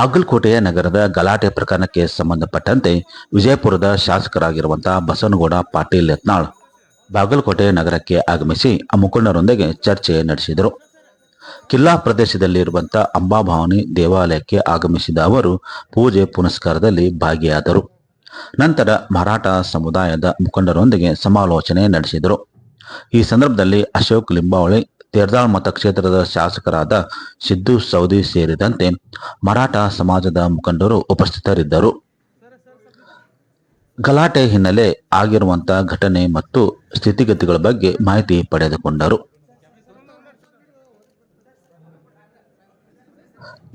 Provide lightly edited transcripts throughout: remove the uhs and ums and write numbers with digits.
ಬಾಗಲಕೋಟೆಯ ನಗರದ ಗಲಾಟೆ ಪ್ರಕರಣಕ್ಕೆ ಸಂಬಂಧಪಟ್ಟಂತೆ ವಿಜಯಪುರದ ಶಾಸಕರಾಗಿರುವಂತಹ ಬಸನಗೌಡ ಪಾಟೀಲ್ ಯತ್ನಾಳ್ ಬಾಗಲಕೋಟೆ ನಗರಕ್ಕೆ ಆಗಮಿಸಿ ಆ ಮುಖಂಡರೊಂದಿಗೆ ಚರ್ಚೆ ನಡೆಸಿದರು. ಕಿಲ್ಲಾ ಪ್ರದೇಶದಲ್ಲಿರುವಂತಹ ಅಂಬಾಭವಾನಿ ದೇವಾಲಯಕ್ಕೆ ಆಗಮಿಸಿದ ಅವರು ಪೂಜೆ ಪುನಸ್ಕಾರದಲ್ಲಿ ಭಾಗಿಯಾದರು. ನಂತರ ಮರಾಠ ಸಮುದಾಯದ ಮುಖಂಡರೊಂದಿಗೆ ಸಮಾಲೋಚನೆ ನಡೆಸಿದರು. ಈ ಸಂದರ್ಭದಲ್ಲಿ ಅಶೋಕ್ ಲಿಂಬಾವಳಿ, ತೇರದಾಳ್ ಮತಕ್ಷೇತ್ರದ ಶಾಸಕರಾದ ಸಿದ್ದು ಸೌದಿ ಸೇರಿದಂತೆ ಮರಾಠ ಸಮಾಜದ ಮುಖಂಡರು ಉಪಸ್ಥಿತರಿದ್ದರು. ಗಲಾಟೆ ಹಿನ್ನೆಲೆ ಆಗಿರುವಂತಹ ಘಟನೆ ಮತ್ತು ಸ್ಥಿತಿಗತಿಗಳ ಬಗ್ಗೆ ಮಾಹಿತಿ ಪಡೆದುಕೊಂಡರು.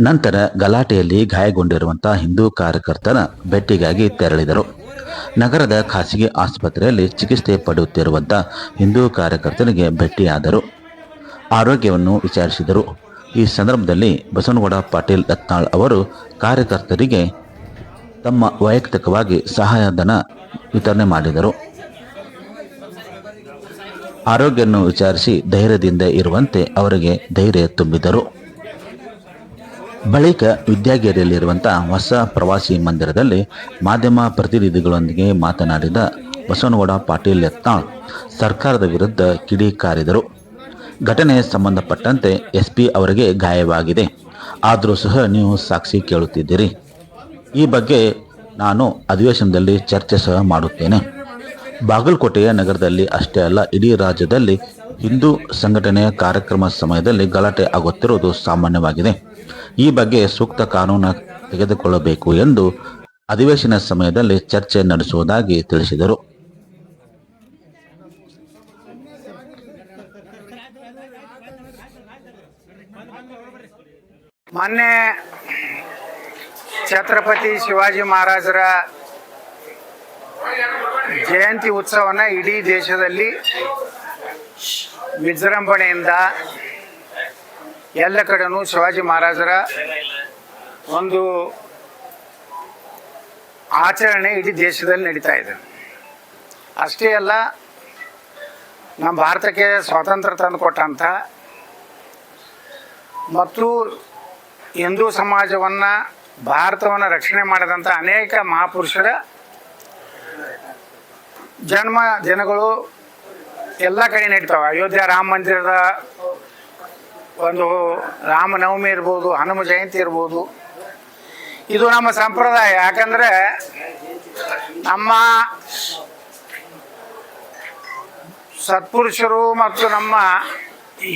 ನಂತರ ಗಲಾಟೆಯಲ್ಲಿ ಗಾಯಗೊಂಡಿರುವಂತಹ ಹಿಂದೂ ಕಾರ್ಯಕರ್ತರ ಭೇಟಿಗಾಗಿ ತೆರಳಿದರು. ನಗರದ ಖಾಸಗಿ ಆಸ್ಪತ್ರೆಯಲ್ಲಿ ಚಿಕಿತ್ಸೆ ಪಡೆಯುತ್ತಿರುವಂತಹ ಹಿಂದೂ ಕಾರ್ಯಕರ್ತರಿಗೆ ಭೇಟಿಯಾದರು. ಆರೋಗ್ಯವನ್ನು ವಿಚಾರಿಸಿದರು. ಈ ಸಂದರ್ಭದಲ್ಲಿ ಬಸನಗೌಡ ಪಾಟೀಲ್ ಯತ್ನಾಳ್ ಅವರು ಕಾರ್ಯಕರ್ತರಿಗೆ ತಮ್ಮ ವೈಯಕ್ತಿಕವಾಗಿ ಸಹಾಯಧನ ವಿತರಣೆ ಮಾಡಿದರು. ಆರೋಗ್ಯವನ್ನು ವಿಚಾರಿಸಿ ಧೈರ್ಯದಿಂದ ಇರುವಂತೆ ಅವರಿಗೆ ಧೈರ್ಯ ತುಂಬಿದರು. ಬಳಿಕ ವಿದ್ಯಾಗಿರಿಯಲ್ಲಿರುವಂತಹ ಹೊಸ ಪ್ರವಾಸಿ ಮಂದಿರದಲ್ಲಿ ಮಾಧ್ಯಮ ಪ್ರತಿನಿಧಿಗಳೊಂದಿಗೆ ಮಾತನಾಡಿದ ಬಸನಗೌಡ ಪಾಟೀಲ್ ಯತ್ನಾಳ್ ಸರ್ಕಾರದ ವಿರುದ್ಧ ಕಿಡಿಕಾರಿದರು. ಘಟನೆ ಸಂಬಂಧಪಟ್ಟಂತೆ SP ಅವರಿಗೆ ಗಾಯವಾಗಿದೆ, ಆದರೂ ಸಹ ನೀವು ಸಾಕ್ಷಿ ಕೇಳುತ್ತಿದ್ದೀರಿ. ಈ ಬಗ್ಗೆ ನಾನು ಅಧಿವೇಶನದಲ್ಲಿ ಚರ್ಚೆ ಸಹ ಮಾಡುತ್ತೇನೆ. ಬಾಗಲಕೋಟೆಯ ನಗರದಲ್ಲಿ ಅಷ್ಟೇ ಅಲ್ಲ, ಇಡೀ ರಾಜ್ಯದಲ್ಲಿ ಹಿಂದೂ ಸಂಘಟನೆಯ ಕಾರ್ಯಕ್ರಮ ಸಮಯದಲ್ಲಿ ಗಲಾಟೆ ಆಗುತ್ತಿರುವುದು ಸಾಮಾನ್ಯವಾಗಿದೆ. ಈ ಬಗ್ಗೆ ಸೂಕ್ತ ಕಾನೂನು ತೆಗೆದುಕೊಳ್ಳಬೇಕು ಎಂದು ಅಧಿವೇಶನ ಸಮಯದಲ್ಲಿ ಚರ್ಚೆ ನಡೆಸುವುದಾಗಿ ತಿಳಿಸಿದರು. ಮೊನ್ನೆ ಛತ್ರಪತಿ ಶಿವಾಜಿ ಮಹಾರಾಜರ ಜಯಂತಿ ಉತ್ಸವನ ಇಡೀ ದೇಶದಲ್ಲಿ ವಿಜೃಂಭಣೆಯಿಂದ ಎಲ್ಲ ಕಡೆನೂ ಶಿವಾಜಿ ಮಹಾರಾಜರ ಒಂದು ಆಚರಣೆ ಇಡೀ ದೇಶದಲ್ಲಿ ನಡೀತಾ ಇದೆ. ಅಷ್ಟೇ ಅಲ್ಲ, ನಮ್ಮ ಭಾರತಕ್ಕೆ ಸ್ವಾತಂತ್ರ್ಯ ತಂದು ಕೊಟ್ಟಂಥ ಮತ್ತು ಹಿಂದೂ ಸಮಾಜವನ್ನು ಭಾರತವನ್ನು ರಕ್ಷಣೆ ಮಾಡಿದಂಥ ಅನೇಕ ಮಹಾಪುರುಷರ ಜನ್ಮ ದಿನಗಳು ಎಲ್ಲ ಕಡೆ ನಡೀತಾವೆ. ಅಯೋಧ್ಯ ರಾಮ ಮಂದಿರದ ಒಂದು ರಾಮನವಮಿ ಇರ್ಬೋದು, ಹನುಮ ಜಯಂತಿ ಇರ್ಬೋದು, ಇದು ನಮ್ಮ ಸಂಪ್ರದಾಯ. ಯಾಕಂದರೆ ನಮ್ಮ ಸತ್ಪುರುಷರು ಮತ್ತು ನಮ್ಮ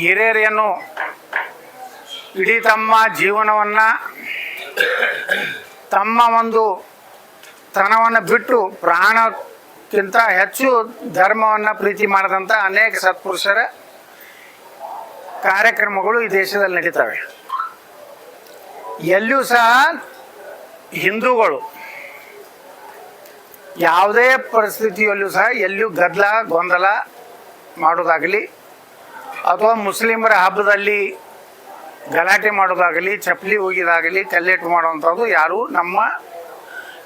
ಹಿರಿಯರೇನು ಇಡೀ ತಮ್ಮ ಜೀವನವನ್ನು ತಮ್ಮ ಒಂದು ತನವನ್ನು ಬಿಟ್ಟು ಪ್ರಾಣಕ್ಕಿಂತ ಹೆಚ್ಚು ಧರ್ಮವನ್ನು ಪ್ರೀತಿ ಮಾಡಿದಂಥ ಅನೇಕ ಸತ್ಪುರುಷರ ಕಾರ್ಯಕ್ರಮಗಳು ಈ ದೇಶದಲ್ಲಿ ನಡೀತವೆ. ಎಲ್ಲಿಯೂ ಸಹ ಹಿಂದೂಗಳು ಯಾವುದೇ ಪರಿಸ್ಥಿತಿಯಲ್ಲೂ ಸಹ ಎಲ್ಲಿಯೂ ಗದ್ದಲ ಗೊಂದಲ ಮಾಡೋದಾಗಲಿ ಅಥವಾ ಮುಸ್ಲಿಮರ ಹಬ್ಬದಲ್ಲಿ ಗಲಾಟೆ ಮಾಡೋದಾಗಲಿ, ಚಪ್ಪಲಿ ಹೋಗಿದಾಗಲಿ, ಕಲ್ಲೇಟು ಮಾಡುವಂಥದ್ದು ಯಾರೂ ನಮ್ಮ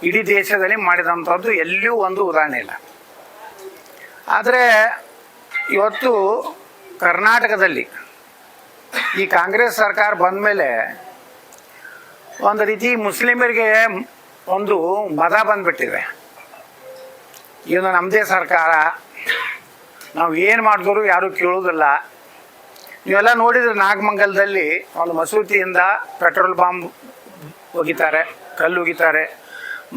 ಇಡೀ ದೇಶದಲ್ಲಿ ಮಾಡಿದಂಥದ್ದು ಎಲ್ಲಿಯೂ ಒಂದು ಉದಾಹರಣೆ ಇಲ್ಲ. ಆದರೆ ಇವತ್ತು ಕರ್ನಾಟಕದಲ್ಲಿ ಈ ಕಾಂಗ್ರೆಸ್ ಸರ್ಕಾರ ಬಂದ ಮೇಲೆ ಒಂದು ರೀತಿ ಮುಸ್ಲಿಮರಿಗೆ ಒಂದು ಮದ ಬಂದುಬಿಟ್ಟಿದೆ. ಇದು ನಮ್ಮದೇ ಸರ್ಕಾರ, ನಾವು ಏನು ಮಾಡಿದ್ರು ಯಾರೂ ಕೇಳೋದಿಲ್ಲ. ನೀವೆಲ್ಲ ನೋಡಿದ್ರೆ ನಾಗಮಂಗಲದಲ್ಲಿ ಒಂದು ಮಸೂತಿಯಿಂದ ಪೆಟ್ರೋಲ್ ಬಾಂಬ್ ಒಗಿತಾರೆ, ಕಲ್ಲು ಒಗಿತಾರೆ.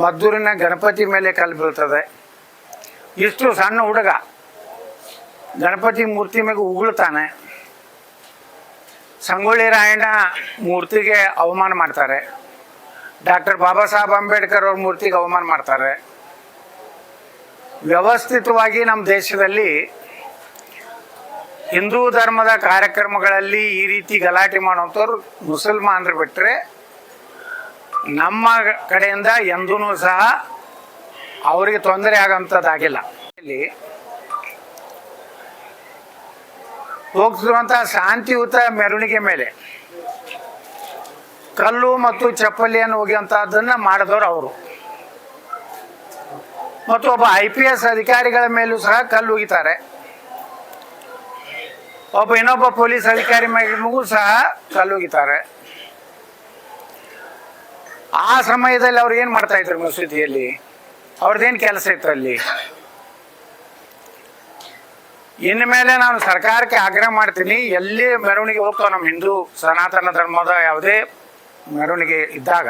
ಮದ್ದೂರಿನ ಗಣಪತಿ ಮೇಲೆ ಕಲ್ಲು ಬೀಳ್ತದೆ. ಇಷ್ಟು ಸಣ್ಣ ಹುಡುಗ ಗಣಪತಿ ಮೂರ್ತಿ ಮೇಲೆ ಉಗುಳ್ತಾನೆ. ಸಂಗೊಳ್ಳಿ ರಾಯಣ್ಣ ಮೂರ್ತಿಗೆ ಅವಮಾನ ಮಾಡ್ತಾರೆ. ಡಾಕ್ಟರ್ ಬಾಬಾ ಸಾಹೇಬ್ ಅಂಬೇಡ್ಕರ್ ಅವ್ರ ಮೂರ್ತಿಗೆ ಅವಮಾನ ಮಾಡ್ತಾರೆ. ವ್ಯವಸ್ಥಿತವಾಗಿ ನಮ್ಮ ದೇಶದಲ್ಲಿ ಹಿಂದೂ ಧರ್ಮದ ಕಾರ್ಯಕ್ರಮಗಳಲ್ಲಿ ಈ ರೀತಿ ಗಲಾಟೆ ಮಾಡುವಂಥವ್ರು ಮುಸಲ್ಮಾನರು ಬಿಟ್ಟರೆ ನಮ್ಮ ಕಡೆಯಿಂದ ಎಂದೂ ಸಹ ಅವರಿಗೆ ತೊಂದರೆ ಆಗೋಂಥದ್ದಾಗಿಲ್ಲ. ಇಲ್ಲಿ ಹೋಗ್ತಿರುವಂಥ ಶಾಂತಿಯುತ ಮೆರವಣಿಗೆ ಮೇಲೆ ಕಲ್ಲು ಮತ್ತು ಚಪ್ಪಲಿಯನ್ನು ಹೋಗುವಂಥದ್ದನ್ನು ಮಾಡಿದವರು ಅವರು. ಮತ್ತು ಒಬ್ಬ IPS ಅಧಿಕಾರಿಗಳ ಮೇಲೂ ಸಹ ಕಲ್ಲು ಒಗಿತಾರೆ. ಇನ್ನೊಬ್ಬ ಪೊಲೀಸ್ ಅಧಿಕಾರಿ ಮೇಗೂ ಸಹ ಕಲ್ಲು ಒಗಿತಾರೆ. ಆ ಸಮಯದಲ್ಲಿ ಅವ್ರು ಏನು ಮಾಡ್ತಾ ಇದ್ರು ಮಸೂತಿಯಲ್ಲಿ? ಅವ್ರದ್ದೇನು ಕೆಲಸ ಇತ್ತು ಅಲ್ಲಿ? ಇನ್ನು ಮೇಲೆ ನಾನು ಸರ್ಕಾರಕ್ಕೆ ಆಗ್ರಹ ಮಾಡ್ತೀನಿ, ಎಲ್ಲಿ ಮೆರವಣಿಗೆ ಹೋಗ್ತಾವೆ ನಮ್ಮ ಹಿಂದೂ ಸನಾತನ ಧರ್ಮದ ಯಾವುದೇ ಮೆರವಣಿಗೆ ಇದ್ದಾಗ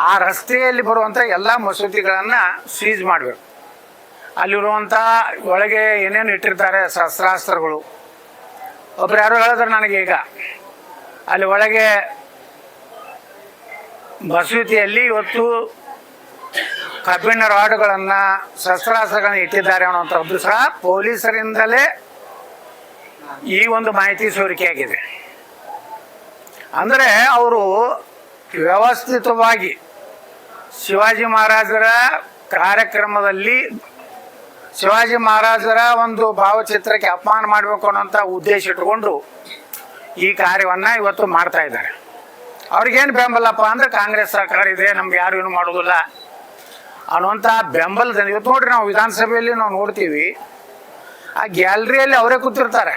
ಆ ರಸ್ತೆಯಲ್ಲಿ ಬರುವಂಥ ಎಲ್ಲ ಮಸೂತಿಗಳನ್ನು ಸೀಜ್ ಮಾಡಬೇಕು. ಅಲ್ಲಿರುವಂಥ ಒಳಗೆ ಏನೇನು ಇಟ್ಟಿರ್ತಾರೆ ಶಸ್ತ್ರಾಸ್ತ್ರಗಳು. ಒಬ್ರು ಯಾರು ಹೇಳಿದ್ರೆ ನನಗೆ, ಈಗ ಅಲ್ಲಿ ಒಳಗೆ ಮಸೂತಿಯಲ್ಲಿ ಇವತ್ತು ಕಬ್ಬಿಣ ರಾಡ್ಗಳನ್ನು ಶಸ್ತ್ರಾಸ್ತ್ರಗಳನ್ನು ಇಟ್ಟಿದ್ದಾರೆ ಅನ್ನೋಂಥದ್ದು ಸಹ ಪೊಲೀಸರಿಂದಲೇ ಈ ಒಂದು ಮಾಹಿತಿ ಸೋರಿಕೆಯಾಗಿದೆ. ಅಂದರೆ ಅವರು ವ್ಯವಸ್ಥಿತವಾಗಿ ಶಿವಾಜಿ ಮಹಾರಾಜರ ಕಾರ್ಯಕ್ರಮದಲ್ಲಿ ಶಿವಾಜಿ ಮಹಾರಾಜರ ಒಂದು ಭಾವಚಿತ್ರಕ್ಕೆ ಅಪಮಾನ ಮಾಡಬೇಕು ಅನ್ನೋಂಥ ಉದ್ದೇಶ ಇಟ್ಕೊಂಡು ಈ ಕಾರ್ಯವನ್ನು ಇವತ್ತು ಮಾಡ್ತಾ ಇದ್ದಾರೆ. ಅವ್ರಿಗೇನು ಬೆಂಬಲಪ್ಪ ಅಂದರೆ ಕಾಂಗ್ರೆಸ್ ಸರ್ಕಾರ ಇದೆ, ನಮ್ಗೆ ಯಾರು ಏನು ಮಾಡೋದಿಲ್ಲ ಅನ್ನುವಂಥ ಬೆಂಬಲದಿಂದ ಇವತ್ತು ನೋಡ್ರಿ, ನಾವು ವಿಧಾನಸಭೆಯಲ್ಲಿ ನಾವು ನೋಡ್ತೀವಿ, ಆ ಗ್ಯಾಲರಿಯಲ್ಲಿ ಅವರೇ ಕೂತಿರ್ತಾರೆ.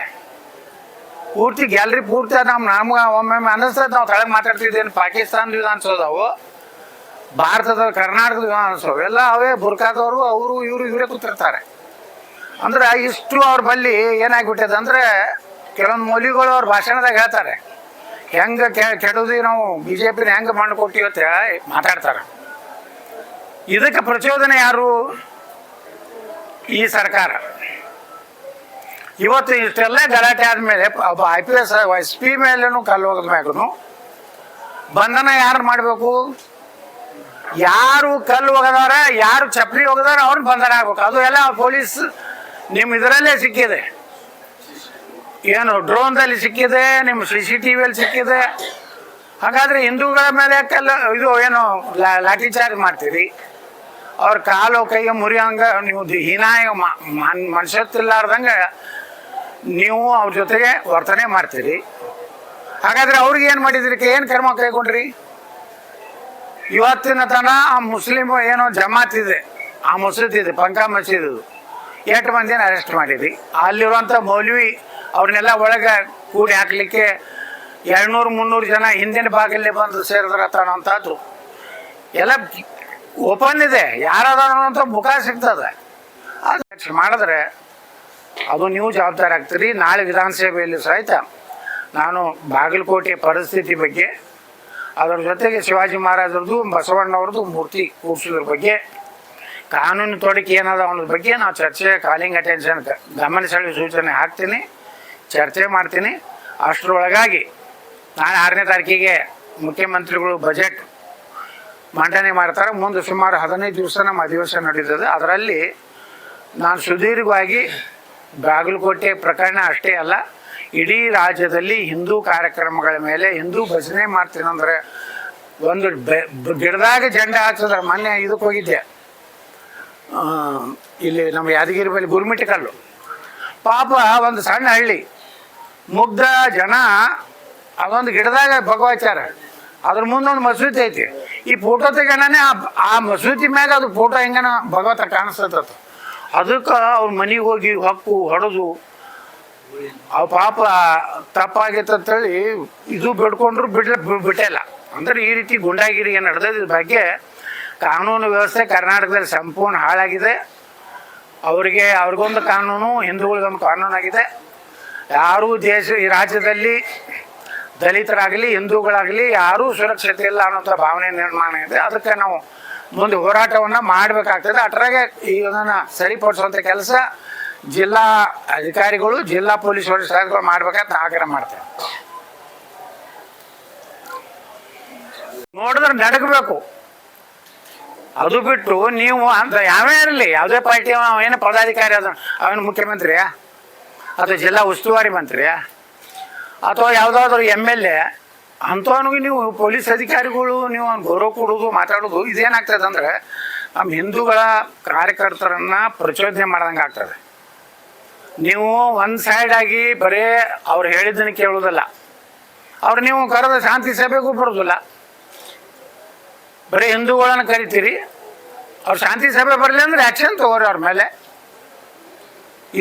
ಪೂರ್ತಿ ಗ್ಯಾಲರಿ ಪೂರ್ತಿ ನಮ್ಗೆ ಒಮ್ಮೊಮ್ಮೆ ಅನ್ನಿಸ್ತದೆ, ನಾವು ತಳಗೆ ಮಾತಾಡ್ತಿದ್ದೇನೆ ಪಾಕಿಸ್ತಾನದ ವಿಧಾನಸೌಧವು, ಭಾರತದ ಕರ್ನಾಟಕದ ವಿಧಾನಸೌಧ ಎಲ್ಲ ಅವೇ ಬುರ್ಕಾದವರು, ಅವರು ಇವರೇ ಕೂತಿರ್ತಾರೆ. ಅಂದ್ರೆ ಇಷ್ಟು ಅವ್ರ ಬಳಿ ಏನಾಗ್ಬಿಟ್ಟಿದೆ ಅಂದರೆ, ಕೆಲವೊಂದು ಮೌಲ್ಯಗಳು ಅವ್ರ ಭಾಷಣದಾಗ ಹೇಳ್ತಾರೆ, ಹೆಂಗೆ ಕೆಡೋದು ನಾವು BJPನ ಹೆಂಗೆ ಮಾಡಿಕೊಟ್ಟಿವಿ ಅಂತ ಮಾತಾಡ್ತಾರೆ. ಇದಕ್ಕೆ ಪ್ರಚೋದನೆ ಯಾರು? ಈ ಸರ್ಕಾರ. ಇವತ್ತು ಇಷ್ಟೆಲ್ಲ ಗಲಾಟೆ ಆದಮೇಲೆ ಒಬ್ಬ IPS SP ಮೇಲೇನು ಕಲ್ಲು ಹೋಗದ ಮ್ಯಾಗೂ ಬಂಧನ ಯಾರು ಮಾಡಬೇಕು? ಯಾರು ಕಲ್ಲು ಹೋಗದವ್ರ, ಯಾರು ಚಪ್ಪಲಿ ಹೋಗದವ್ರ ಅವ್ರನ್ನ ಬಂಧನ ಆಗ್ಬೇಕು. ಅದು ಎಲ್ಲ ಪೊಲೀಸ್ ನಿಮ್ಮ ಇದರಲ್ಲೇ ಸಿಕ್ಕಿದೆ, ಏನು ಡ್ರೋನ್ದಲ್ಲಿ ಸಿಕ್ಕಿದೆ, ನಿಮ್ಮ CCTVಯಲ್ಲಿ ಸಿಕ್ಕಿದೆ. ಹಾಗಾದರೆ ಹಿಂದೂಗಳ ಮೇಲೆ ಕಲ್ಲು ಇದು ಏನು ಲಾಠಿ ಚಾರ್ಜ್ ಮಾಡ್ತೀರಿ? ಅವ್ರ ಕಾಲು ಕೈಗೆ ಮುರಿಯಂಗ ನೀವು ಹೀನಾಯ ಮನುಷ್ಯತ್ತಿಲ್ಲಾರ್ದಂಗೆ ನೀವು ಅವ್ರ ಜೊತೆಗೆ ವರ್ತನೆ ಮಾಡ್ತೀರಿ. ಹಾಗಾದರೆ ಅವ್ರಿಗೆ ಏನು ಮಾಡಿದ್ರಿ? ಏನು ಕ್ರಮ ಕೈಗೊಂಡ್ರಿ? ಇವತ್ತಿನ ತನ ಆ ಮುಸ್ಲಿಮ್ ಏನೋ ಜಮಾತ್ ಇದೆ, ಆ ಮಸೀದ್ ಇದೆ, ಪಂಕಾ ಮಸೀದ್, 8 ಮಂದಿನ ಅರೆಸ್ಟ್ ಮಾಡಿದ್ರಿ. ಅಲ್ಲಿರುವಂಥ ಮೌಲ್ವಿ ಅವ್ರನ್ನೆಲ್ಲ ಒಳಗೆ ಕೂಡಿ ಹಾಕ್ಲಿಕ್ಕೆ 200-300 ಜನ ಹಿಂದಿನ ಭಾಗಲ್ಲೇ ಬಂದು ಸೇರಿದ್ರತ್ತನ್ನೋಂಥದ್ದು ಎಲ್ಲ ಓಪನ್ ಇದೆ. ಯಾರಾದ್ರೂ ಮುಖ ಸಿಗ್ತದೆ. ಅದು ಮಾಡಿದ್ರೆ ಅದು ನೀವು ಜವಾಬ್ದಾರಿ ಆಗ್ತೀರಿ. ನಾಳೆ ವಿಧಾನಸಭೆಯಲ್ಲಿ ಸಹಿತ ನಾನು ಬಾಗಲಕೋಟೆ ಪರಿಸ್ಥಿತಿ ಬಗ್ಗೆ, ಅದರ ಜೊತೆಗೆ ಶಿವಾಜಿ ಮಹಾರಾಜರದು ಬಸವಣ್ಣವ್ರದ್ದು ಮೂರ್ತಿ ಕೂರಿಸೋದ್ರ ಬಗ್ಗೆ, ಕಾನೂನು ತೊಡಕೆ ಏನದ ಅನ್ನೋದ್ರ ಬಗ್ಗೆ ನಾವು ಚರ್ಚೆ, ಕಾಲಿಂಗ್ ಅಟೆನ್ಷನ್ ಗಮನ ಸೆಳೆಯುವ ಸೂಚನೆ ಹಾಕ್ತೀನಿ, ಚರ್ಚೆ ಮಾಡ್ತೀನಿ. ಅಷ್ಟರೊಳಗಾಗಿ ನಾಳೆ 6ನೇ ತಾರೀಕಿಗೆ ಮುಖ್ಯಮಂತ್ರಿಗಳು ಬಜೆಟ್ ಮಂಡನೆ ಮಾಡ್ತಾರೆ. ಮುಂದೆ ಸುಮಾರು 15 ದಿವಸ ನಮ್ಮ ಅಧಿವೇಶನ ನಡೀತದೆ. ಅದರಲ್ಲಿ ನಾನು ಸುದೀರ್ಘವಾಗಿ ಬಾಗಲಕೋಟೆ ಪ್ರಕರಣ ಅಷ್ಟೇ ಅಲ್ಲ, ಇಡೀ ರಾಜ್ಯದಲ್ಲಿ ಹಿಂದೂ ಕಾರ್ಯಕ್ರಮಗಳ ಮೇಲೆ ಹಿಂದೂ ಭಜನೆ ಮಾಡ್ತೀನಂದ್ರೆ ಒಂದು ಗಿಡದಾಗ ಜೆಂಡಾ ಹಾಕ್ಸಿದ್ರೆ, ಮೊನ್ನೆ ಇದಕ್ಕೆ ಹೋಗಿದ್ದೆ, ಇಲ್ಲಿ ನಮ್ಮ ಯಾದಗಿರಿ ಬಳಿ ಗುರುಮಿಟ್ಟಿಕಲ್ಲು, ಪಾಪ ಒಂದು ಸಣ್ಣ ಹಳ್ಳಿ, ಮುಗ್ಧ ಜನ ಅದೊಂದು ಗಿಡದಾಗ ಭಗವಾಚಾರ, ಅದ್ರ ಮುಂದೊಂದು ಮಸೂತಿ ಐತಿ. ಈ ಫೋಟೋ ತೆಗೋಣನೇ ಆ ಮಸೂತಿ ಮ್ಯಾಗ ಅದು ಫೋಟೋ ಹೆಂಗನ ಭಗವತ ಕಾಣಿಸ್ತದ. ಅದಕ್ಕೆ ಅವ್ರ ಮನೆಗೆ ಹೋಗಿ ಹೊಕ್ಕು ಹೊಡೆದು ಅವು ಪಾಪ ತಪ್ಪಾಗೈತೆ ಅಂತೇಳಿ ಇದು ಬಿಡ್ಕೊಂಡ್ರು ಬಿಟ್ಟಿಲ್ಲ. ಅಂದ್ರೆ ಈ ರೀತಿ ಗುಂಡಾಗಿರಿ ಏನು ನಡೆದ ಇದ್ರ ಬಗ್ಗೆ ಕಾನೂನು ವ್ಯವಸ್ಥೆ ಕರ್ನಾಟಕದಲ್ಲಿ ಸಂಪೂರ್ಣ ಹಾಳಾಗಿದೆ. ಅವ್ರಿಗೊಂದು ಕಾನೂನು, ಹಿಂದೂಗಳಿಗೊಂದು ಕಾನೂನಾಗಿದೆ. ಯಾರೂ ಈ ರಾಜ್ಯದಲ್ಲಿ ದಲಿತರಾಗಲಿ ಹಿಂದೂಗಳಾಗಲಿ ಯಾರೂ ಸುರಕ್ಷತೆ ಇಲ್ಲ ಅನ್ನೋಂಥ ಭಾವನೆ ನಿರ್ಮಾಣ ಇದೆ. ಅದಕ್ಕೆ ನಾವು ಮುಂದೆ ಹೋರಾಟವನ್ನು ಮಾಡಬೇಕಾಗ್ತದೆ. ಅಷ್ಟರಾಗೆ ಇದನ್ನು ಸರಿಪಡಿಸುವಂಥ ಕೆಲಸ ಜಿಲ್ಲಾ ಅಧಿಕಾರಿಗಳು, ಜಿಲ್ಲಾ ಪೊಲೀಸ್ ವರಿಷ್ಠಾಧಿಕಾರಿಗಳು ಮಾಡ್ಬೇಕಂತ ಆಗ್ರಹ ಮಾಡ್ತೇವೆ. ನೋಡಿದ್ರೆ ನಡಗಬೇಕು. ಅದು ಬಿಟ್ಟು ನೀವು ಅಂತ ಯಾವೇ ಇರಲಿ, ಯಾವುದೇ ಪಾರ್ಟಿ ಏನು ಪದಾಧಿಕಾರಿ ಅದ, ಅವನು ಮುಖ್ಯಮಂತ್ರಿಯಾ ಅಥವಾ ಜಿಲ್ಲಾ ಉಸ್ತುವಾರಿ ಮಂತ್ರಿಯಾ ಅಥವಾ ಯಾವುದಾದ್ರೂ MLA ಅಂಥವನಿಗೆ ನೀವು ಪೊಲೀಸ್ ಅಧಿಕಾರಿಗಳು ನೀವು ಗೌರವ ಕೊಡೋದು, ಮಾತಾಡೋದು, ಇದೇನಾಗ್ತದೆ ಅಂದರೆ ನಮ್ಮ ಹಿಂದೂಗಳ ಕಾರ್ಯಕರ್ತರನ್ನು ಪ್ರಚೋದನೆ ಮಾಡ್ದಂಗೆ ಆಗ್ತದೆ. ನೀವು ಒಂದು ಸೈಡಾಗಿ ಬರೀ ಅವ್ರು ಹೇಳಿದ್ದನ್ನು ಕೇಳೋದಿಲ್ಲ, ಅವ್ರು ನೀವು ಕರೆದ ಶಾಂತಿ ಸಭೆಗೂ ಬರೋದಿಲ್ಲ. ಬರೀ ಹಿಂದೂಗಳನ್ನು ಕರಿತೀರಿ, ಅವ್ರು ಶಾಂತಿ ಸಭೆ ಬರಲಿ ಅಂದರೆ ಆ್ಯಕ್ಷನ್ ತಗೋರಿ ಅವ್ರ ಮೇಲೆ.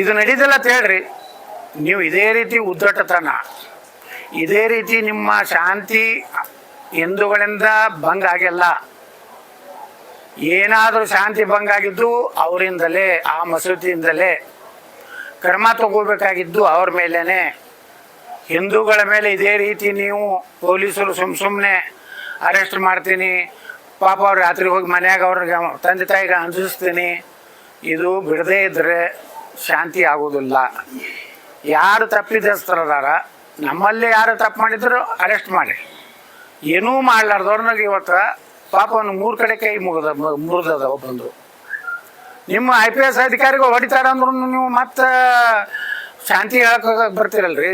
ಇದು ನಡೀದಿಲ್ಲ ಅಂತ ಹೇಳ್ರಿ. ನೀವು ಇದೇ ರೀತಿ ಉದ್ದಟತನ, ಇದೇ ರೀತಿ ನಿಮ್ಮ ಶಾಂತಿ ಹಿಂದೂಗಳಿಂದ ಭಂಗ ಆಗಿಲ್ಲ. ಏನಾದರೂ ಶಾಂತಿ ಭಂಗ ಆಗಿದ್ದು ಅವರಿಂದಲೇ, ಆ ಮಸೂತಿಯಿಂದಲೇ. ಕ್ರಮ ತಗೋಬೇಕಾಗಿದ್ದು ಅವ್ರ ಮೇಲೇ. ಹಿಂದೂಗಳ ಮೇಲೆ ಇದೇ ರೀತಿ ನೀವು ಪೊಲೀಸರು ಸುಮ್ಮನೆ ಅರೆಸ್ಟ್ ಮಾಡ್ತೀನಿ, ಪಾಪ ಅವ್ರು ರಾತ್ರಿ ಹೋಗಿ ಮನ್ಯಾಗ ಅವ್ರಿಗೆ ತಂದೆ ತಾಯಿಗೆ ಅಂಜಿಸ್ತೀನಿ, ಇದು ಬಿಡದೇ ಇದ್ದರೆ ಶಾಂತಿ ಆಗೋದಿಲ್ಲ. ಯಾರು ತಪ್ಪಿದಸ್ತರದಾರ, ನಮ್ಮಲ್ಲಿ ಯಾರು ತಪ್ಪು ಮಾಡಿದ್ರು ಅರೆಸ್ಟ್ ಮಾಡಿ. ಏನೂ ಮಾಡ್ಲಾರ್ದವ್ರನಾಗ ಇವತ್ತು ಪಾಪ ಅವ್ನು 3 ಕಡೆ ಕೈ ಮುರಿದದ ಬಂದು. ನಿಮ್ಮ IPS ಅಧಿಕಾರಿಗಳು ಹೊಡಿತಾರಂದ್ರೂ ನೀವು ಮತ್ತೆ ಶಾಂತಿ ಹೇಳಕ್ಕೆ ಬರ್ತೀರಲ್ರಿ.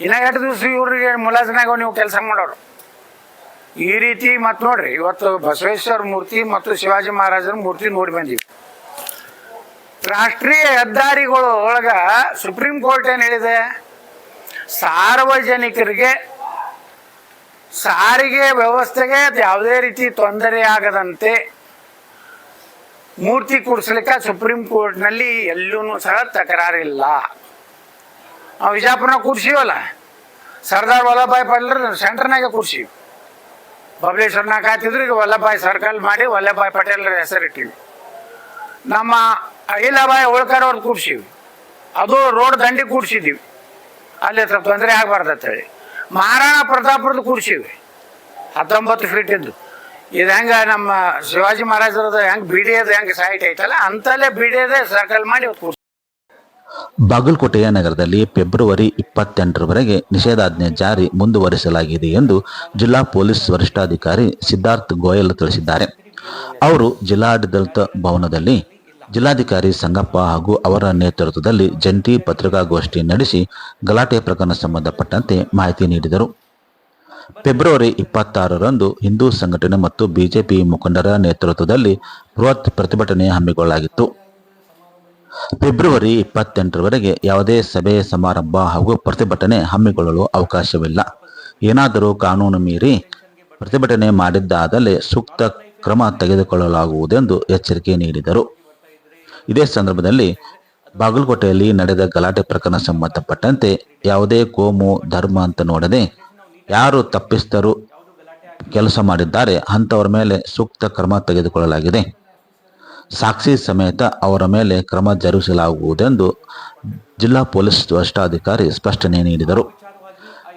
ಇನ್ನು 2 ದಿವಸ ಇವ್ರಿಗೆ ಮುಲಾಜಿನಾಗ ನೀವು ಕೆಲಸ ಮಾಡೋರು. ಈ ರೀತಿ ಮತ್ತು ನೋಡ್ರಿ, ಇವತ್ತು ಬಸವೇಶ್ವರ ಮೂರ್ತಿ ಮತ್ತು ಶಿವಾಜಿ ಮಹಾರಾಜರ ಮೂರ್ತಿ ನೋಡಿ ಬಂದೀವಿ. ರಾಷ್ಟ್ರೀಯ ಹೆದ್ದಾರಿಗಳು ಒಳಗ ಸುಪ್ರೀಂ ಕೋರ್ಟ್ ಏನು ಹೇಳಿದೆ, ಸಾರ್ವಜನಿಕರಿಗೆ ಸಾರಿಗೆ ವ್ಯವಸ್ಥೆಗೆ ಯಾವುದೇ ರೀತಿ ತೊಂದರೆ ಆಗದಂತೆ ಮೂರ್ತಿ ಕೂಡಿಸ್ಲಿಕ್ಕೆ ಸುಪ್ರೀಂ ಕೋರ್ಟ್ನಲ್ಲಿ ಎಲ್ಲೂ ಸಹ ತಕರಾರಿಲ್ಲ. ನಾವು ವಿಜಾಪುರನಾಗ ಕೂಡ್ಸೀವಲ್ಲ, ಸರ್ದಾರ್ ವಲ್ಲಭಭಾಯಿ ಪಟೇಲ್ ಸೆಂಟರ್ನಾಗೆ ಕೂಡ್ಸೀವಿ. ಬಬಲೇಶ್ವರ್ನಾಗ ಹಾಕಿದ್ರು, ಈಗ ವಲ್ಲಭಭಾಯಿ ಸರ್ಕಲ್ ಮಾಡಿ ವಲ್ಲಭಭಾಯಿ ಪಟೇಲ್ರ ಹೆಸರಿಟ್ಟಿವಿ. ನಮ್ಮ ಅಹಿಲಾಬಾಯಿ ಹೋಳ್ಕರ್ ಅವ್ರದ್ದು ಕೂಡ್ಸೀವಿ, ಅದು ರೋಡ್ ದಂಡಿ ಕೂಡ್ಸಿದ್ದೀವಿ, ಅಲ್ಲಿ ಸ್ವಲ್ಪ ತೊಂದರೆ ಆಗಬಾರ್ದಂತೇಳಿ. ಮಹಾರಾಣಾ ಪ್ರತಾಪ್ರದ್ದು ಕೂಡ್ಸೀವಿ 19 ಫೀಟ್ ಇದ್ದು. ಇದು ಹೆಂಗೆ ನಮ್ಮ ಶಿವಾಜಿ ಮಹಾರಾಜರದ್ದು ಹೆಂಗೆ ಬಿಡಿಯೋದು ಹೆಂಗೆ ಸೈಟ್ ಐತಲ್ಲ, ಅಂತಲೇ ಬಿಡಿಯೋದೇ ಸರ್ಕಲ್ ಮಾಡಿ ಕೂಡ್ಸಿ. ಬಾಗಲಕೋಟೆಯ ನಗರದಲ್ಲಿ ಫೆಬ್ರವರಿ 28ರವರೆಗೆ ನಿಷೇಧಾಜ್ಞೆ ಜಾರಿ ಮುಂದುವರಿಸಲಾಗಿದೆ ಎಂದು ಜಿಲ್ಲಾ ಪೊಲೀಸ್ ವರಿಷ್ಠಾಧಿಕಾರಿ ಸಿದ್ಧಾರ್ಥ್ ಗೋಯಲ್ ತಿಳಿಸಿದ್ದಾರೆ. ಅವರು ಜಿಲ್ಲಾಡಳಿತ ಭವನದಲ್ಲಿ ಜಿಲ್ಲಾಧಿಕಾರಿ ಸಂಗಪ್ಪ ಹಾಗೂ ಅವರ ನೇತೃತ್ವದಲ್ಲಿ ಜಂಟಿ ಪತ್ರಿಕಾಗೋಷ್ಠಿ ನಡೆಸಿ ಗಲಾಟೆ ಪ್ರಕರಣ ಸಂಬಂಧಪಟ್ಟಂತೆ ಮಾಹಿತಿ ನೀಡಿದರು. ಫೆಬ್ರವರಿ 26ರಂದು ಹಿಂದೂ ಸಂಘಟನೆ ಮತ್ತು ಬಿಜೆಪಿ ಮುಖಂಡರ ನೇತೃತ್ವದಲ್ಲಿ ಬೃಹತ್ ಪ್ರತಿಭಟನೆ ಹಮ್ಮಿಕೊಳ್ಳಲಾಗಿತ್ತು. ಫೆಬ್ರವರಿ 28ರವರೆಗೆ ಯಾವುದೇ ಸಭೆ ಸಮಾರಂಭ ಹಾಗೂ ಪ್ರತಿಭಟನೆ ಹಮ್ಮಿಕೊಳ್ಳಲು ಅವಕಾಶವಿಲ್ಲ. ಏನಾದರೂ ಕಾನೂನು ಮೀರಿ ಪ್ರತಿಭಟನೆ ಮಾಡಿದ್ದಾದಲ್ಲಿ ಸೂಕ್ತ ಕ್ರಮ ತೆಗೆದುಕೊಳ್ಳಲಾಗುವುದೆಂದು ಎಚ್ಚರಿಕೆ ನೀಡಿದರು. ಇದೇ ಸಂದರ್ಭದಲ್ಲಿ ಬಾಗಲಕೋಟೆಯಲ್ಲಿ ನಡೆದ ಗಲಾಟೆ ಪ್ರಕರಣ ಸಂಬಂಧಪಟ್ಟಂತೆ ಯಾವುದೇ ಕೋಮು ಧರ್ಮ ಅಂತ ನೋಡದೆ ಯಾರು ತಪ್ಪಿಸ್ತರು ಕೆಲಸ ಮಾಡಿದ್ದಾರೆ ಅಂಥವರ ಮೇಲೆ ಸೂಕ್ತ ಕ್ರಮ ತೆಗೆದುಕೊಳ್ಳಲಾಗಿದೆ. ಸಾಕ್ಷಿ ಸಮೇತ ಅವರ ಮೇಲೆ ಕ್ರಮ ಜರುಗಿಸಲಾಗುವುದೆಂದು ಜಿಲ್ಲಾ ಪೊಲೀಸ್ ವರಿಷ್ಠಾಧಿಕಾರಿ ಸ್ಪಷ್ಟನೆ ನೀಡಿದರು.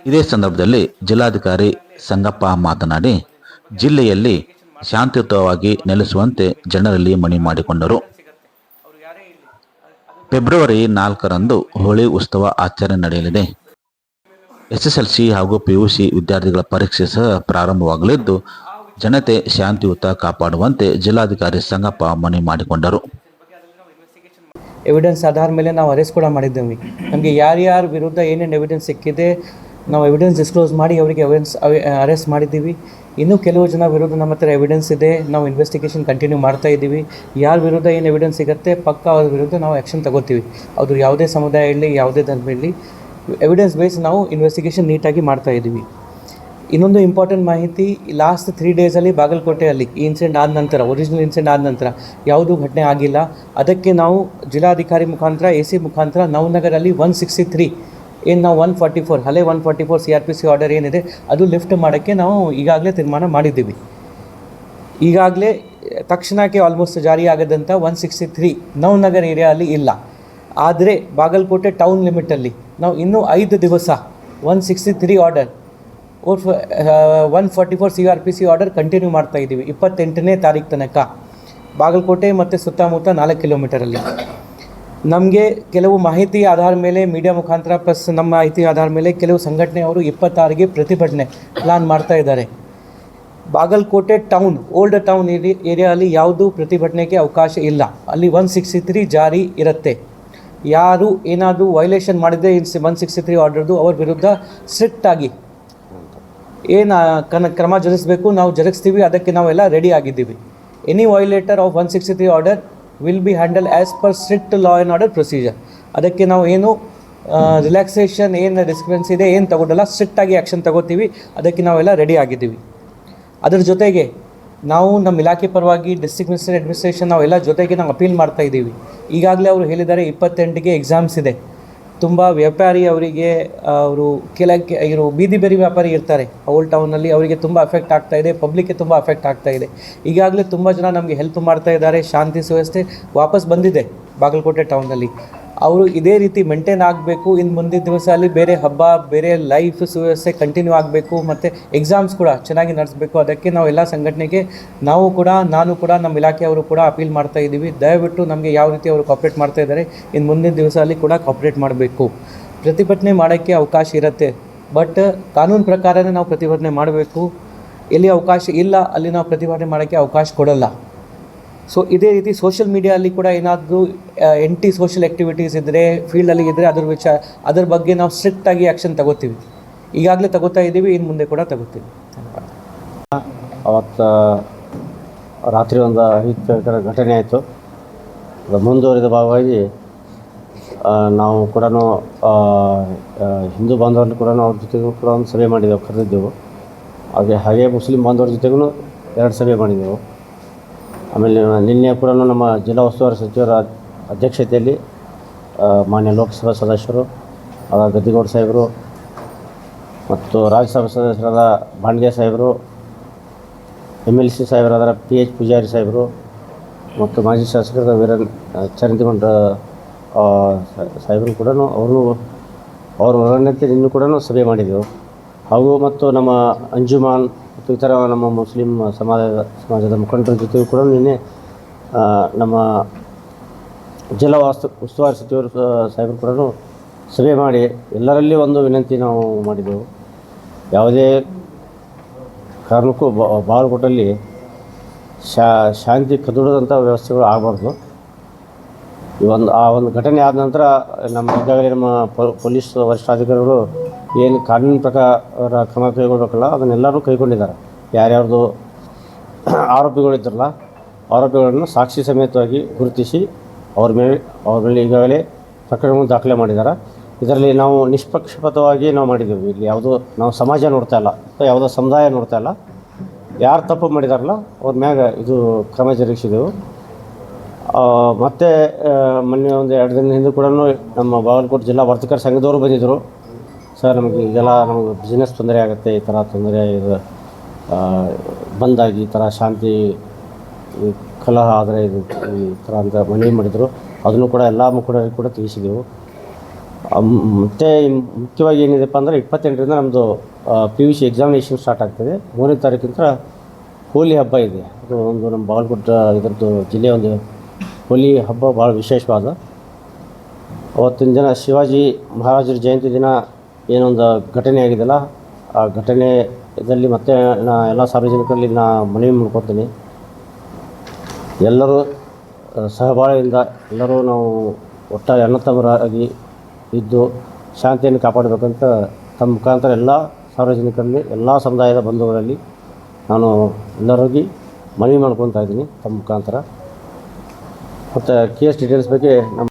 ಇದೇ ಸಂದರ್ಭದಲ್ಲಿ ಜಿಲ್ಲಾಧಿಕಾರಿ ಸಂಗಪ್ಪ ಮಾತನಾಡಿ, ಜಿಲ್ಲೆಯಲ್ಲಿ ಶಾಂತಿಯುತವಾಗಿ ನೆಲೆಸುವಂತೆ ಜನರಲ್ಲಿ ಮನವಿ ಮಾಡಿಕೊಂಡರು. ಫೆಬ್ರವರಿ 4ರಂದು ಹೋಳಿ ಉತ್ಸವ ಆಚರಣೆ ನಡೆಯಲಿದೆ. SSLC ಹಾಗೂ PUC ವಿದ್ಯಾರ್ಥಿಗಳ ಪರೀಕ್ಷೆ ಸಹ ಪ್ರಾರಂಭವಾಗಲಿದ್ದು, ಜನತೆ ಶಾಂತಿಯುತ ಕಾಪಾಡುವಂತೆ ಜಿಲ್ಲಾಧಿಕಾರಿ ಸಂಗಪ್ಪ ಮನವಿ ಮಾಡಿಕೊಂಡರು. ಎವಿಡೆನ್ಸ್ ಆಧಾರ ಮೇಲೆ ನಾವು ಅರೆಸ್ಟ್ ಕೂಡ ಮಾಡಿದ್ದೇವೆ. ನಮಗೆ ಯಾರ್ಯಾರ ವಿರುದ್ಧ ಏನೇನು ಎವಿಡೆನ್ಸ್ ಸಿಕ್ಕಿದೆ ನಾವು ಎವಿಡೆನ್ಸ್ ಡಿಸ್ಕ್ಲೋಸ್ ಮಾಡಿ ಅವರಿಗೆ ಅರೆಸ್ಟ್ ಮಾಡಿದ್ದೀವಿ. ಇನ್ನೂ ಕೆಲವು ಜನ ವಿರುದ್ಧ ನಮ್ಮ ಹತ್ರ ಎವಿಡೆನ್ಸ್ ಇದೆ, ನಾವು ಇನ್ವೆಸ್ಟಿಗೇಷನ್ ಕಂಟಿನ್ಯೂ ಮಾಡ್ತಾ ಇದ್ದೀವಿ. ಯಾರ ವಿರುದ್ಧ ಏನು ಎವಿಡೆನ್ಸ್ ಸಿಗುತ್ತೆ ಪಕ್ಕ ಅವ್ರ ವಿರುದ್ಧ ನಾವು ಆ್ಯಕ್ಷನ್ ತಗೋತೀವಿ. ಅದು ಯಾವುದೇ ಸಮುದಾಯ ಇರಲಿ, ಯಾವುದೇ ಧರ್ಮ ಇರಲಿ, ಎವಿಡೆನ್ಸ್ ಬೇಸ್ ನಾವು ಇನ್ವೆಸ್ಟಿಗೇಷನ್ ನೀಟಾಗಿ ಮಾಡ್ತಾ ಇದ್ದೀವಿ. ಇನ್ನೊಂದು ಇಂಪಾರ್ಟೆಂಟ್ ಮಾಹಿತಿ, ಲಾಸ್ಟ್ 3 ಡೇಸಲ್ಲಿ ಬಾಗಲಕೋಟೆಯಲ್ಲಿ ಈ ಇನ್ಸಿಡೆಂಟ್ ಆದ ನಂತರ, ಒರಿಜಿನಲ್ ಇನ್ಸಿಡೆಂಟ್ ಆದ ನಂತರ ಯಾವುದೂ ಘಟನೆ ಆಗಿಲ್ಲ. ಅದಕ್ಕೆ ನಾವು ಜಿಲ್ಲಾಧಿಕಾರಿ ಮುಖಾಂತರ AC ಮುಖಾಂತರ ನವನಗರಲ್ಲಿ 163 ಏನು ನಾವು 144 ಹಳೆ 144 CRPC ಆರ್ಡರ್ ಏನಿದೆ ಅದು ಲಿಫ್ಟ್ ಮಾಡೋಕ್ಕೆ ನಾವು ಈಗಾಗಲೇ ತೀರ್ಮಾನ ಮಾಡಿದ್ದೀವಿ. ಈಗಾಗಲೇ ತಕ್ಷಣಕ್ಕೆ ಆಲ್ಮೋಸ್ಟ್ ಜಾರಿ ಆಗದಂಥ 163 ನವನಗರ ಏರಿಯಾದಲ್ಲಿ ಇಲ್ಲ. ಆದರೆ ಬಾಗಲಕೋಟೆ ಟೌನ್ ಲಿಮಿಟಲ್ಲಿ ನಾವು ಇನ್ನೂ 5 ದಿವಸ 163 ಆರ್ಡರ್ 144 CRPC ಆರ್ಡರ್ ಕಂಟಿನ್ಯೂ ಮಾಡ್ತಾ ಇದ್ದೀವಿ. 28ನೇ ತಾರೀಕು ತನಕ ಬಾಗಲಕೋಟೆ ಮತ್ತು ಸುತ್ತಮುತ್ತ 4 ಕಿಲೋಮೀಟರಲ್ಲಿ. ನಮಗೆ ಕೆಲವು ಮಾಹಿತಿ ಆಧಾರ ಮೇಲೆ ಮೀಡಿಯಾ ಮುಖಾಂತರ ಪ್ಲಸ್ ನಮ್ಮ ಮಾಹಿತಿ ಆಧಾರ ಮೇಲೆ ಕೆಲವು ಸಂಘಟನೆಯವರು 26ಗೆ ಪ್ರತಿಭಟನೆ ಪ್ಲಾನ್ ಮಾಡ್ತಾ ಇದ್ದಾರೆ. ಬಾಗಲಕೋಟೆ ಟೌನ್ ಓಲ್ಡ್ ಟೌನ್ ಏರಿಯಾದಲ್ಲಿ ಯಾವುದೂ ಪ್ರತಿಭಟನೆಗೆ ಅವಕಾಶ ಇಲ್ಲ. ಅಲ್ಲಿ 163 ಜಾರಿ ಇರುತ್ತೆ. ಯಾರು ಏನಾದರೂ ವೈಲೇಷನ್ ಮಾಡಿದರೆ 163 ಆರ್ಡರ್ದು ಅವ್ರ ವಿರುದ್ಧ ಸ್ಟ್ರಿಕ್ಟಾಗಿ ಏನು ಕ್ರಮ ಜರುಗಿಸಬೇಕು ನಾವು ಜರುಗಿಸ್ತೀವಿ. ಅದಕ್ಕೆ ನಾವೆಲ್ಲ ರೆಡಿ ಆಗಿದ್ದೀವಿ. Any violator of 163 order will be handle as per strict law and order procedure. ಅದಕ್ಕೆ ನಾವು ಏನು ರಿಲ್ಯಾಕ್ಸೇಷನ್ ಏನು ಡಿಸ್ಕ್ರಿಪೆನ್ಸಿ ಇದೆ ಏನು ತಗೊಳ್ಳಲ್ಲ, ಸ್ಟ್ರಿಕ್ಟಾಗಿ ಆ್ಯಕ್ಷನ್ ತಗೋತೀವಿ. ಅದಕ್ಕೆ ನಾವೆಲ್ಲ ರೆಡಿ ಆಗಿದ್ದೀವಿ. ಅದರ ಜೊತೆಗೆ ನಾವು ನಮ್ಮ ಇಲಾಖೆ ಪರವಾಗಿ ಡಿಸ್ಟ್ರಿಕ್ಟ್ ಮಿನಿಸ್ಟರ್ ಅಡ್ಮಿನಿಸ್ಟ್ರೇಷನ್ ನಾವೆಲ್ಲ ಜೊತೆಗೆ ನಾವು ಅಪೀಲ್ ಮಾಡ್ತಾ ಇದ್ದೀವಿ. ಈಗಾಗಲೇ ಅವರು ಹೇಳಿದ್ದಾರೆ 28ಗೆ ಎಕ್ಸಾಮ್ಸ್ ಇದೆ. ತುಂಬ ವ್ಯಾಪಾರಿ ಅವರಿಗೆ ಅವರು ಇವರು ಬೀದಿ ಬೇರಿ ವ್ಯಾಪಾರಿ ಇರ್ತಾರೆ ಓಲ್ಡ್ ಟೌನಲ್ಲಿ, ಅವರಿಗೆ ತುಂಬ ಎಫೆಕ್ಟ್ ಆಗ್ತಾ ಇದೆ, ಪಬ್ಲಿಕ್ಗೆ ತುಂಬ ಎಫೆಕ್ಟ್ ಆಗ್ತಾ ಇದೆ. ಈಗಾಗಲೇ ತುಂಬ ಜನ ನಮಗೆ ಹೆಲ್ಪ್ ಮಾಡ್ತಾ ಇದ್ದಾರೆ, ಶಾಂತಿ ಸುವ್ಯವಸ್ಥೆ ವಾಪಸ್ ಬಂದಿದೆ ಬಾಗಲಕೋಟೆ ಟೌನಲ್ಲಿ. ಅವರು ಇದೇ ರೀತಿ ಮೇಂಟೈನ್ ಆಗಬೇಕು. ಇನ್ನು ಮುಂದಿನ ದಿವಸ ಅಲ್ಲಿ ಬೇರೆ ಹಬ್ಬ, ಬೇರೆ ಲೈಫ್ ಸುವ್ಯವಸ್ಥೆ ಕಂಟಿನ್ಯೂ ಆಗಬೇಕು, ಮತ್ತು ಎಕ್ಸಾಮ್ಸ್ ಕೂಡ ಚೆನ್ನಾಗಿ ನಡೆಸಬೇಕು. ಅದಕ್ಕೆ ನಾವು ಎಲ್ಲ ಸಂಘಟನೆಗೆ ನಾನು ಕೂಡ ನಮ್ಮ ಇಲಾಖೆಯವರು ಕೂಡ ಅಪೀಲ್ ಮಾಡ್ತಾ ಇದ್ದೀವಿ. ದಯವಿಟ್ಟು ನಮಗೆ ಯಾವ ರೀತಿ ಅವರು ಕಾಪ್ರೇಟ್ ಮಾಡ್ತಾ ಇದ್ದಾರೆ, ಇನ್ನು ಮುಂದಿನ ದಿವಸ ಅಲ್ಲಿ ಕೂಡ ಕಾಪ್ರೇಟ್ ಮಾಡಬೇಕು. ಪ್ರತಿಭಟನೆ ಮಾಡೋಕ್ಕೆ ಅವಕಾಶ ಇರುತ್ತೆ, ಬಟ್ ಕಾನೂನು ಪ್ರಕಾರನೇ ನಾವು ಪ್ರತಿಭಟನೆ ಮಾಡಬೇಕು. ಎಲ್ಲಿ ಅವಕಾಶ ಇಲ್ಲ ಅಲ್ಲಿ ನಾವು ಪ್ರತಿಭಟನೆ ಮಾಡೋಕ್ಕೆ ಅವಕಾಶ ಕೊಡಲ್ಲ. ಸೊ ಇದೇ ರೀತಿ ಸೋಷಿಯಲ್ ಮೀಡಿಯಲ್ಲಿ ಕೂಡ ಏನಾದರೂ ಸೋಷಿಯಲ್ ಆ್ಯಕ್ಟಿವಿಟೀಸ್ ಇದ್ದರೆ, ಫೀಲ್ಡಲ್ಲಿ ಇದ್ದರೆ ಅದ್ರ ಬಗ್ಗೆ ನಾವು ಸ್ಟ್ರಿಕ್ಟಾಗಿ ಆ್ಯಕ್ಷನ್ ತಗೋತೀವಿ. ಈಗಾಗಲೇ ತಗೋತಾ ಇದ್ದೀವಿ, ಇನ್ನು ಮುಂದೆ ಕೂಡ ತಗೋತೀವಿ. ಅವತ್ತು ರಾತ್ರಿ ಒಂದು ಅಹಿತಕರ ಘಟನೆ ಆಯಿತು. ಅದು ಮುಂದುವರಿದ ಭಾಗವಾಗಿ ನಾವು ಕೂಡ ಹಿಂದೂ ಬಾಂಧವರಲ್ಲಿ ಕೂಡ ಅವ್ರ ಜೊತೆಗೂ ಕೂಡ ಒಂದು ಸಭೆ ಮಾಡಿದ್ದೆವು, ಕರೆದಿದ್ದೆವು. ಹಾಗೆ ಮುಸ್ಲಿಂ ಬಾಂಧವರ ಜೊತೆಗೂ 2 ಸಭೆ ಮಾಡಿದ್ದೆವು. ಆಮೇಲೆ ನಿನ್ನೆ ಕೂಡ ನಮ್ಮ ಜಿಲ್ಲಾ ಉಸ್ತುವಾರಿ ಸಚಿವರ ಅಧ್ಯಕ್ಷತೆಯಲ್ಲಿ ಮಾನ್ಯ ಲೋಕಸಭಾ ಸದಸ್ಯರು ಗದ್ದಿಗೌಡ ಸಾಹೇಬರು ಮತ್ತು ರಾಜ್ಯಸಭಾ ಸದಸ್ಯರಾದ ಬಾಂಡ್ಗೆ ಸಾಹೇಬರು, MLC ಸಾಹೇಬರಾದ PH ಪೂಜಾರಿ ಸಾಹೇಬರು ಮತ್ತು ಮಾಜಿ ಶಾಸಕರಾದ ಚರಂತಿಗೊಂಡ ಸಾಹೇಬರು ಕೂಡ ಅವ್ರ ಒಳಗಡೆ ಇನ್ನೂ ಕೂಡ ಸಭೆ ಮಾಡಿದೆವು. ಹಾಗೂ ಮತ್ತು ನಮ್ಮ ಅಂಜುಮಾನ್ ಮತ್ತು ಇತರ ನಮ್ಮ ಮುಸ್ಲಿಂ ಸಮಾಜದ ಮುಖಂಡರ ಜೊತೆಗೂ ಕೂಡ ನಿನ್ನೆ ನಮ್ಮ ಜಿಲ್ಲಾ ಉಸ್ತುವಾರಿ ಸಚಿವರು ಸಾಹೇಬರು ಕೂಡ ಸಭೆ ಮಾಡಿ ಎಲ್ಲರಲ್ಲಿ ಒಂದು ವಿನಂತಿ ನಾವು ಮಾಡಿದೆವು. ಯಾವುದೇ ಕಾರಣಕ್ಕೂ ಬಾಗಲಕೋಟೆಯಲ್ಲಿ ಶಾಂತಿ ಕದಡುವಂಥ ವ್ಯವಸ್ಥೆಗಳು ಆಗಬಾರ್ದು. ಆ ಒಂದು ಘಟನೆ ಆದ ನಂತರ ಈಗಾಗಲೇ ನಮ್ಮ ಪೊಲೀಸ್ ವರಿಷ್ಠಾಧಿಕಾರಿಗಳು ಏನು ಕಾನೂನಿನ ಪ್ರಕಾರ ಕ್ರಮ ಕೈಗೊಳ್ಳಬೇಕಲ್ಲ ಅದನ್ನೆಲ್ಲರೂ ಕೈಗೊಂಡಿದ್ದಾರೆ. ಯಾರ್ಯಾರ್ದು ಆರೋಪಿಗಳಿದ್ದಾರಲ್ಲ ಆರೋಪಿಗಳನ್ನು ಸಾಕ್ಷಿ ಸಮೇತವಾಗಿ ಗುರುತಿಸಿ ಅವ್ರ ಮೇಲೆ ಈಗಾಗಲೇ ಪ್ರಕರಣವನ್ನು ದಾಖಲೆ ಮಾಡಿದ್ದಾರೆ. ಇದರಲ್ಲಿ ನಾವು ನಿಷ್ಪಕ್ಷಪಾತವಾಗಿ ನಾವು ಮಾಡಿದ್ದೇವೆ. ಇಲ್ಲಿ ಯಾವುದೋ ನಾವು ಸಮಾಜ ನೋಡ್ತಾ ಇಲ್ಲ ಅಥವಾ ಯಾವುದೋ ಸಮುದಾಯ ನೋಡ್ತಾ ಇಲ್ಲ. ಯಾರು ತಪ್ಪು ಮಾಡಿದಾರಲ್ಲ ಅವ್ರ ಮ್ಯಾಗ ಇದು ಕ್ರಮ ಜರುಗಿಸಿದೆವು. ಮತ್ತು ಮೊನ್ನೆ ಒಂದು 2 ದಿನದ ಹಿಂದೆ ಕೂಡ ನಮ್ಮ ಬಾಗಲಕೋಟೆ ಜಿಲ್ಲಾ ವರ್ತಕರ ಸಂಘದವರು ಬಂದಿದ್ದರು. ಸರ್ ನಮಗೆ ನಮಗೆ ಬಿಸ್ನೆಸ್ ತೊಂದರೆ ಆಗುತ್ತೆ, ಈ ಥರ ತೊಂದರೆ ಇದು ಬಂದಾಗಿ ಈ ಥರ ಶಾಂತಿ ಕಲಹ ಆದರೆ ಇದು ಈ ಥರ ಅಂತ ಮನವಿ ಮಾಡಿದರು. ಅದನ್ನು ಕೂಡ ಎಲ್ಲ ಮುಖಂಡರಿಗೆ ಕೂಡ ತಿಳಿಸಿದೆವು. ಮತ್ತು ಮುಖ್ಯವಾಗಿ ಏನಿದೆಪ್ಪ ಅಂದರೆ 28ರಿಂದ ನಮ್ಮದು PUC ಎಕ್ಸಾಮಿನೇಷನ್ ಸ್ಟಾರ್ಟ್ ಆಗ್ತದೆ. 3ನೇ ತಾರೀಕಿಂದ ಹೋಲಿ ಹಬ್ಬ ಇದೆ. ಅದು ಒಂದು ನಮ್ಮ ಬಾಗಲಕೋಟೆ ಇದರದ್ದು ಜಿಲ್ಲೆಯ ಒಂದು ಹೋಲಿ ಹಬ್ಬ ಭಾಳ ವಿಶೇಷವಾದ. ಅವತ್ತಿನ ದಿನ ಶಿವಾಜಿ ಮಹಾರಾಜರ ಜಯಂತಿ ದಿನ ಏನೊಂದು ಘಟನೆ ಆಗಿದೆಯಲ್ಲ, ಆ ಘಟನೆಯಲ್ಲಿ ಮತ್ತೆ ಎಲ್ಲ ಸಾರ್ವಜನಿಕರಲ್ಲಿ ಮನವಿ ಮಾಡ್ಕೊತೀನಿ, ಎಲ್ಲರೂ ಸಹಬಾಳ್ವೆಯಿಂದ ಎಲ್ಲರೂ ನಾವು ಒಟ್ಟಾಗಿ ಅಣ್ಣತಮ್ಮರಾಗಿ ಇದ್ದು ಶಾಂತಿಯನ್ನು ಕಾಪಾಡಬೇಕಂತ ತಮ್ಮ ಮುಖಾಂತರ ಎಲ್ಲ ಸಾರ್ವಜನಿಕರಲ್ಲಿ ಎಲ್ಲ ಸಮುದಾಯದ ಬಂಧುಗಳಲ್ಲಿ ನಾನು ಎಲ್ಲರಿಗೂ ಮನವಿ ಮಾಡ್ಕೊತಾ ಇದ್ದೀನಿ ತಮ್ಮ ಮುಖಾಂತರ. ಮತ್ತು ಕೇಸ್ ಡೀಟೇಲ್ಸ್ ಬಗ್ಗೆ ನಮ್ಮ